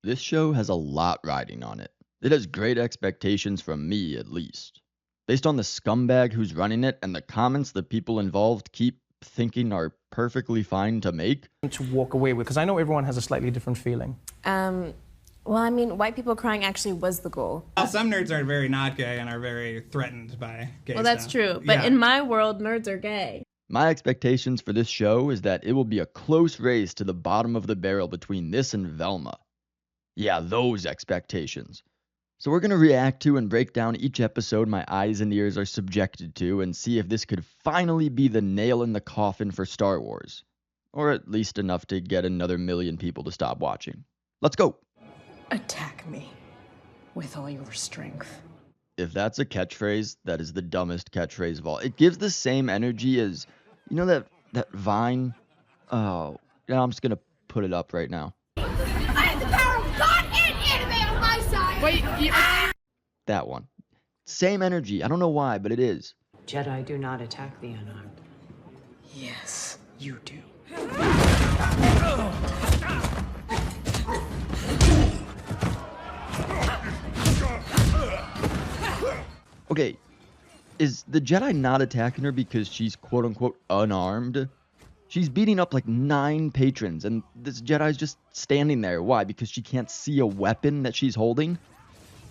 This show has a lot riding on it. It has great expectations from me, at least. Based on the scumbag who's running it and the comments the people involved keep thinking are perfectly fine to make. To walk away with, because I know everyone has a slightly different feeling. Well, I mean, white people crying actually was the goal. Well, some nerds are very not gay and are very threatened by gay Well, that's stuff. true. But Yeah. in my world, nerds are gay. My expectations for this show is that it will be a close race to the bottom of the barrel between this and Velma. Yeah, those expectations. So we're going to react to and break down each episode my eyes and ears are subjected to and see if this could finally be the nail in the coffin for Star Wars. Or at least enough to get another million people to stop watching. Let's go! Attack me with all your strength. If that's a catchphrase, that is the dumbest catchphrase of all. It gives the same energy as, you know that Vine? Oh, yeah, I'm just going to put it up right now. I have the power of God and anime on my side! Wait, That one. Same energy. I don't know why, but it is. Jedi do not attack the unarmed. yes, you do. Okay, is the Jedi not attacking her because she's quote-unquote unarmed? She's beating up like 9 patrons, and this Jedi's just standing there. Why? Because she can't see a weapon that she's holding?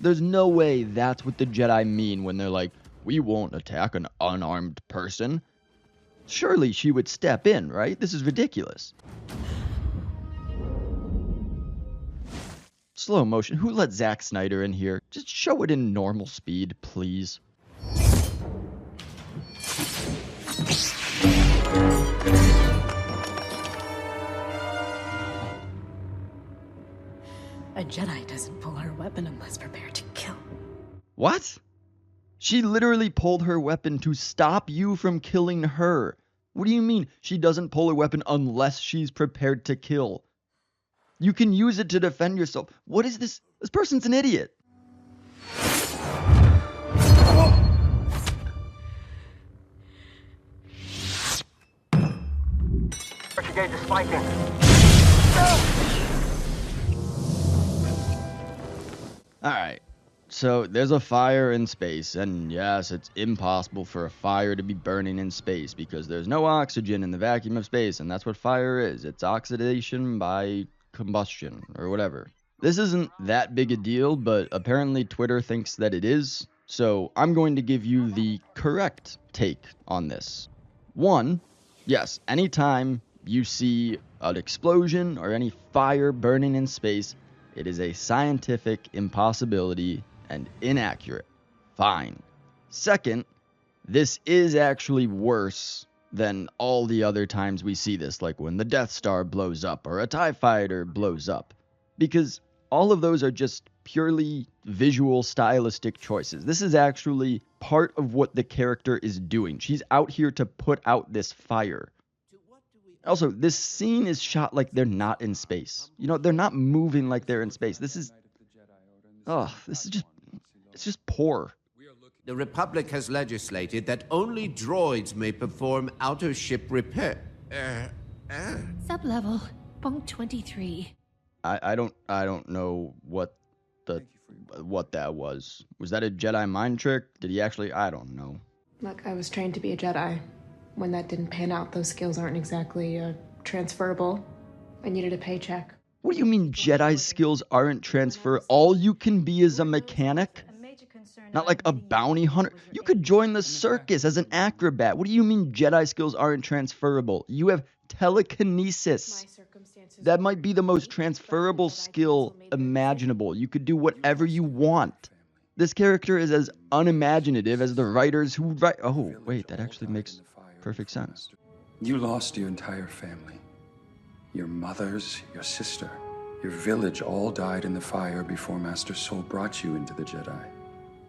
There's no way that's what the Jedi mean when they're like, we won't attack an unarmed person. Surely she would step in, right? This is ridiculous. Slow motion. Who let Zack Snyder in here? Just show it in normal speed, please. A Jedi doesn't pull her weapon unless prepared to kill. What? She literally pulled her weapon to stop you from killing her. What do you mean she doesn't pull her weapon unless she's prepared to kill? You can use it to defend yourself. What is this? This person's an idiot. Gauge is spiking. Alright, so there's a fire in space, and yes, it's impossible for a fire to be burning in space because there's no oxygen in the vacuum of space, and that's what fire is. It's oxidation by combustion, or whatever. This isn't that big a deal, but apparently Twitter thinks that it is, so I'm going to give you the correct take on this. 1, yes, anytime you see an explosion or any fire burning in space, it is a scientific impossibility and inaccurate. Fine. Second, this is actually worse than all the other times we see this, like when the Death Star blows up or a TIE fighter blows up. Because all of those are just purely visual, stylistic choices. This is actually part of what the character is doing. She's out here to put out this fire. Also, this scene is shot like they're not in space. You know, they're not moving like they're in space. This is... Oh, this is just... It's just poor. The Republic has legislated that only droids may perform outer ship repair. Sub-level, bunk 23. I don't know what that was. Was that a Jedi mind trick? Did he actually... I don't know. Look, I was trained to be a Jedi. When that didn't pan out, those skills aren't exactly transferable. I needed a paycheck. What do you mean Jedi skills aren't transfer? All you can be is a mechanic? Not like a bounty hunter? You could join the circus as an acrobat. What do you mean Jedi skills aren't transferable? You have telekinesis. That might be the most transferable skill imaginable. You could do whatever you want. This character is as unimaginative as the writers who write... Oh, wait, that actually makes perfect sense. You lost your entire family. Your mothers, your sister, your village all died in the fire before Master Soul brought you into the Jedi.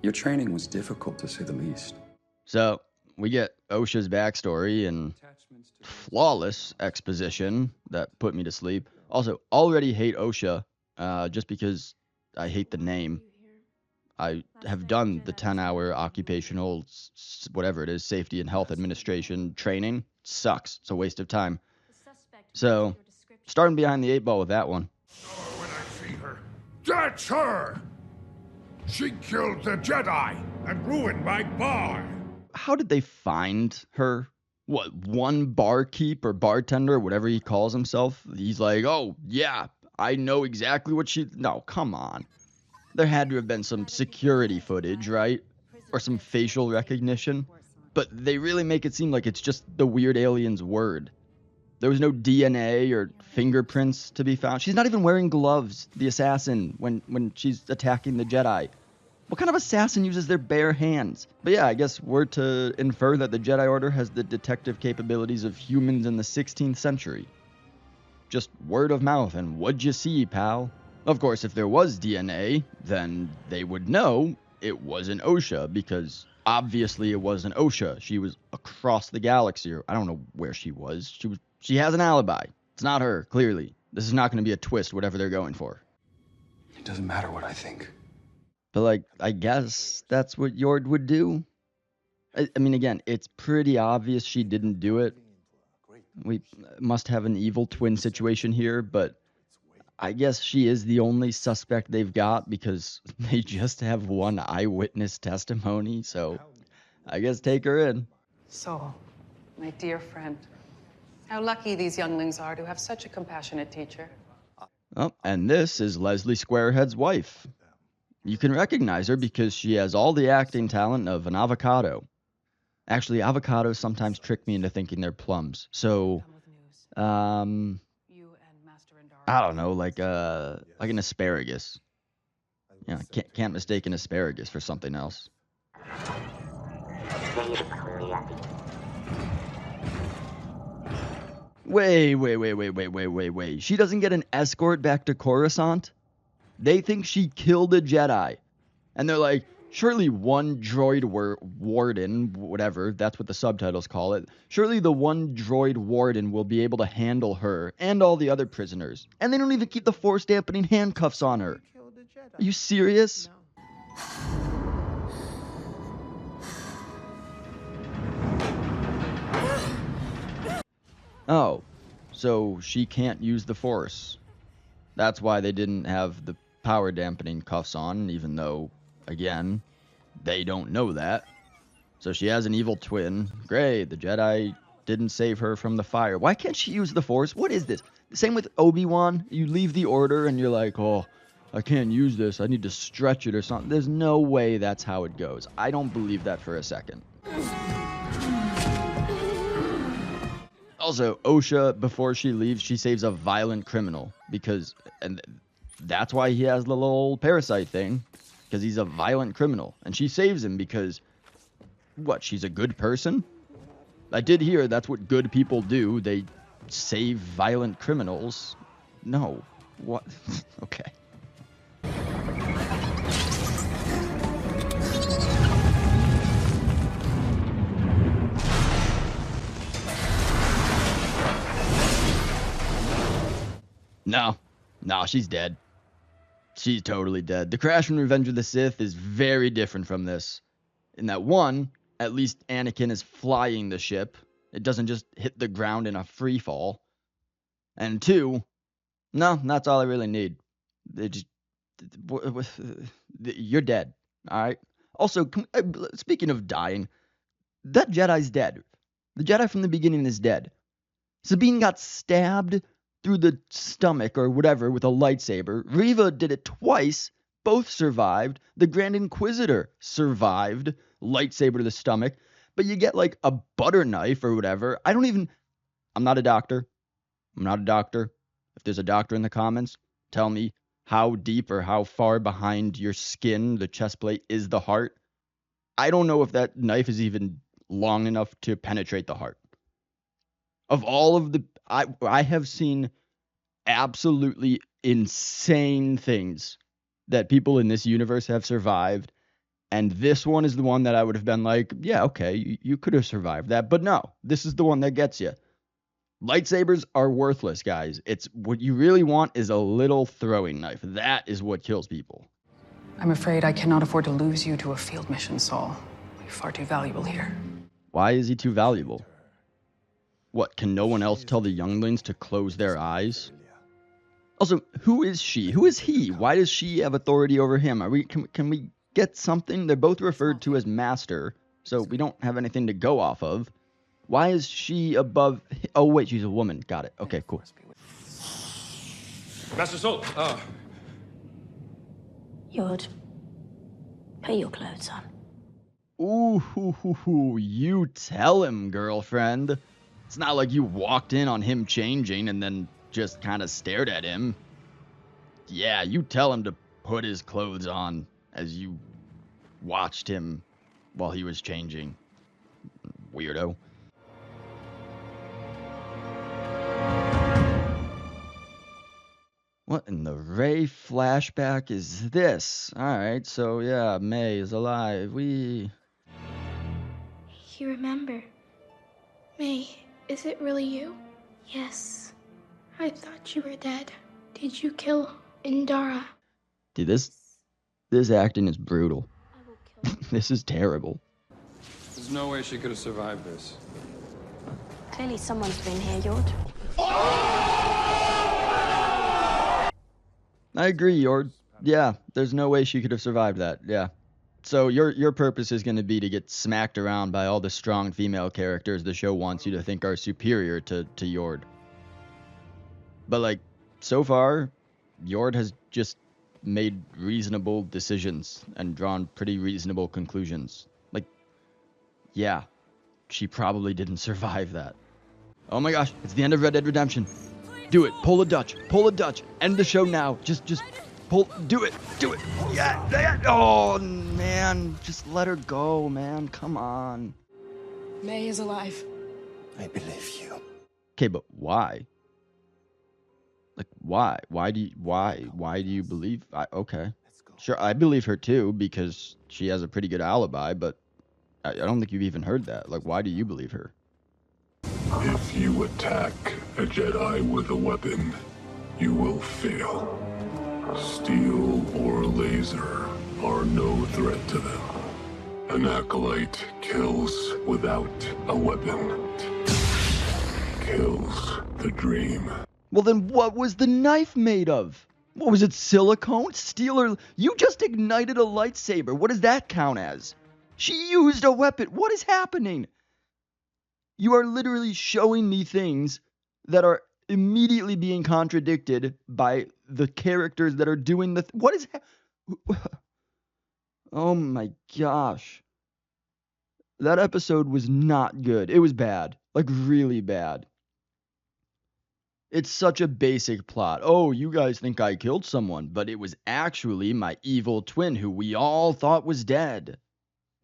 Your training was difficult, to say the least. So, we get Osha's backstory and flawless exposition that put me to sleep. Also, already hate Osha, just because I hate the name. I have done the 10-hour occupational, whatever it is, safety and health administration training. Sucks. It's a waste of time. So, starting behind the 8 ball with that one. When I see her, That's her! She killed the Jedi and ruined my bar! How did they find her? What, one barkeep or bartender, whatever he calls himself? He's like, oh, yeah, I know exactly what she... No, come on. There had to have been some security footage, right? Or some facial recognition. But they really make it seem like it's just the weird alien's word. There was no DNA or fingerprints to be found. She's not even wearing gloves, the assassin, when she's attacking the Jedi. What kind of assassin uses their bare hands? But yeah, I guess we're to infer that the Jedi Order has the detective capabilities of humans in the 16th century. Just word of mouth, and what'd you see, pal? Of course, if there was DNA, then they would know it wasn't Osha, because obviously it wasn't Osha. She was across the galaxy, or I don't know where she was. She has an alibi. It's not her, clearly. This is not going to be a twist, whatever they're going for. It doesn't matter what I think. But, like, I guess that's what Yord would do. I mean, again, it's pretty obvious she didn't do it. We must have an evil twin situation here, but I guess she is the only suspect they've got because they just have one eyewitness testimony, so I guess take her in. So, my dear friend, how lucky these younglings are to have such a compassionate teacher. Oh, and this is Leslie Squarehead's wife. You can recognize her because she has all the acting talent of an avocado. Actually, avocados sometimes trick me into thinking they're plums. So, I don't know, like an asparagus. Yeah, can't mistake an asparagus for something else. Wait. She doesn't get an escort back to Coruscant? They think she killed a Jedi. And they're like, surely one droid warden, whatever, that's what the subtitles call it, surely the one droid warden will be able to handle her and all the other prisoners. And they don't even keep the force dampening handcuffs on her. Are you serious? Oh, so she can't use the force. That's why they didn't have the power dampening cuffs on, even though, again, they don't know that. So she has an evil twin. Great, the Jedi didn't save her from the fire. Why can't she use the force? What is this? Same with Obi-Wan. You leave the order and you're like, oh, I can't use this. I need to stretch it or something. There's no way that's how it goes. I don't believe that for a second. Also, Osha, before she leaves, she saves a violent criminal and that's why he has the little parasite thing, because he's a violent criminal. And she saves him because, what, she's a good person? I did hear that's what good people do. They save violent criminals. No. What? Okay. No, she's dead. She's totally dead. The crash in Revenge of the Sith is very different from this. In that one, at least Anakin is flying the ship. It doesn't just hit the ground in a free fall. And two, no, that's all I really need. You're dead, all right? Also, speaking of dying, that Jedi's dead. The Jedi from the beginning is dead. Sabine got stabbed through the stomach or whatever with a lightsaber. Reva did it twice. Both survived. The Grand Inquisitor survived. Lightsaber to the stomach. But you get like a butter knife or whatever. I'm not a doctor. If there's a doctor in the comments, tell me how deep or how far behind your skin, the chest plate, is the heart. I don't know if that knife is even long enough to penetrate the heart. Of all of the... I have seen absolutely insane things that people in this universe have survived, and this one is the one that I would have been like, yeah, okay, you could have survived that, but no, this is the one that gets you. Lightsabers are worthless, guys. It's what you really want is a little throwing knife. That is what kills people. I'm afraid I cannot afford to lose you to a field mission, Saul. You're far too valuable here. Why is he too valuable? What, can no one else tell the younglings to close their eyes? Also, who is she? Who is he? Why does she have authority over him? Can we get something? They're both referred to as master, so we don't have anything to go off of. Why is she above? Oh wait, she's a woman. Got it. Okay, cool. Master Soul. Yord, put your clothes on. Ooh, you tell him, girlfriend. It's not like you walked in on him changing and then just kind of stared at him. Yeah, you tell him to put his clothes on as you watched him while he was changing. Weirdo. What in the Ray flashback is this? Alright, so yeah, May is alive. You remember. May, is it really you? Yes. I thought you were dead. Did you kill Indara? Dude, this acting is brutal. This is terrible. There's no way she could have survived this. Clearly someone's been here, Yord. I agree, Yord. Yeah, there's no way she could have survived that. Yeah. So your purpose is going to be to get smacked around by all the strong female characters the show wants you to think are superior to Yord. But like, so far, Yord has just made reasonable decisions and drawn pretty reasonable conclusions. Like, yeah, she probably didn't survive that. Oh my gosh, it's the end of Red Dead Redemption. Do it. Pull a Dutch. Pull a Dutch. End the show now. Just pull. Do it. Do it. Yeah. Oh, man. Just let her go, man. Come on. May is alive. I believe you. Okay, but why? Like, why? Why do you believe? Okay. Sure, I believe her too because she has a pretty good alibi, but I don't think you've even heard that. Like, why do you believe her? If you attack a Jedi with a weapon, you will fail. Steel or laser are no threat to them. An Acolyte kills without a weapon. Kills the dream. Well, then what was the knife made of? What was it, silicone? Steel or... You just ignited a lightsaber. What does that count as? She used a weapon. What is happening? You are literally showing me things that are immediately being contradicted by the characters that are doing the... What is... Oh my gosh. That episode was not good. It was bad. Like, really bad. It's such a basic plot. Oh, you guys think I killed someone, but it was actually my evil twin who we all thought was dead.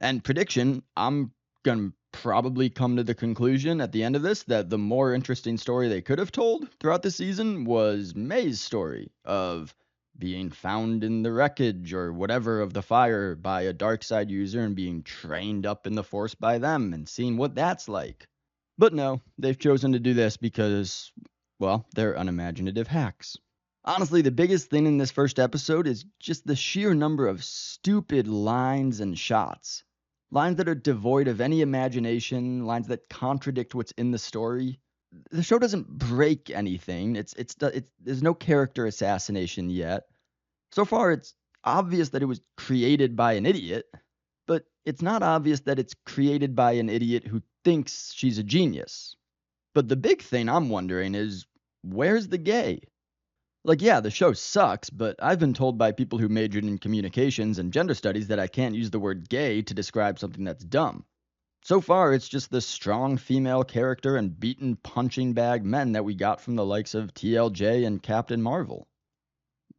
And prediction, I'm gonna probably come to the conclusion at the end of this that the more interesting story they could have told throughout the season was May's story of being found in the wreckage or whatever of the fire by a dark side user and being trained up in the Force by them and seeing what that's like. But no, they've chosen to do this because, well, they're unimaginative hacks. Honestly, the biggest thing in this first episode is just the sheer number of stupid lines and shots. Lines that are devoid of any imagination, lines that contradict what's in the story. The show doesn't break anything. There's no character assassination yet. So far, it's obvious that it was created by an idiot, but it's not obvious that it's created by an idiot who thinks she's a genius. But the big thing I'm wondering is, where's the gay? Like, yeah, the show sucks, but I've been told by people who majored in communications and gender studies that I can't use the word gay to describe something that's dumb. So far, it's just the strong female character and beaten punching bag men that we got from the likes of TLJ and Captain Marvel.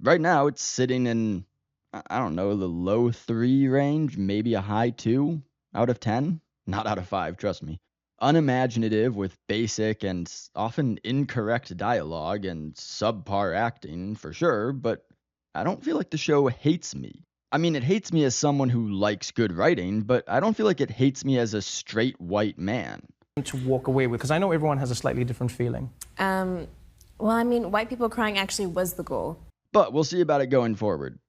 Right now, it's sitting in, I don't know, the low 3 range, maybe a high 2 out of 10. Not out of 5, trust me. Unimaginative with basic and often incorrect dialogue and subpar acting for sure, but I don't feel like the show hates me. I mean, it hates me as someone who likes good writing, but I don't feel like it hates me as a straight white man. To walk away with, because I know everyone has a slightly different feeling. Well, I mean, white people crying actually was the goal. But we'll see about it going forward.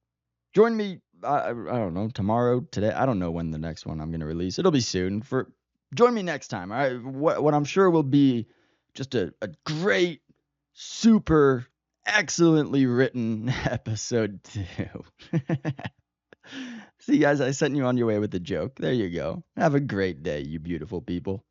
Join me, I don't know, tomorrow, today, I don't know when the next one I'm going to release. It'll be soon. Join me next time, all right? What I'm sure will be just a great, super excellently written episode 2. See, guys, I sent you on your way with a joke. There you go. Have a great day, you beautiful people.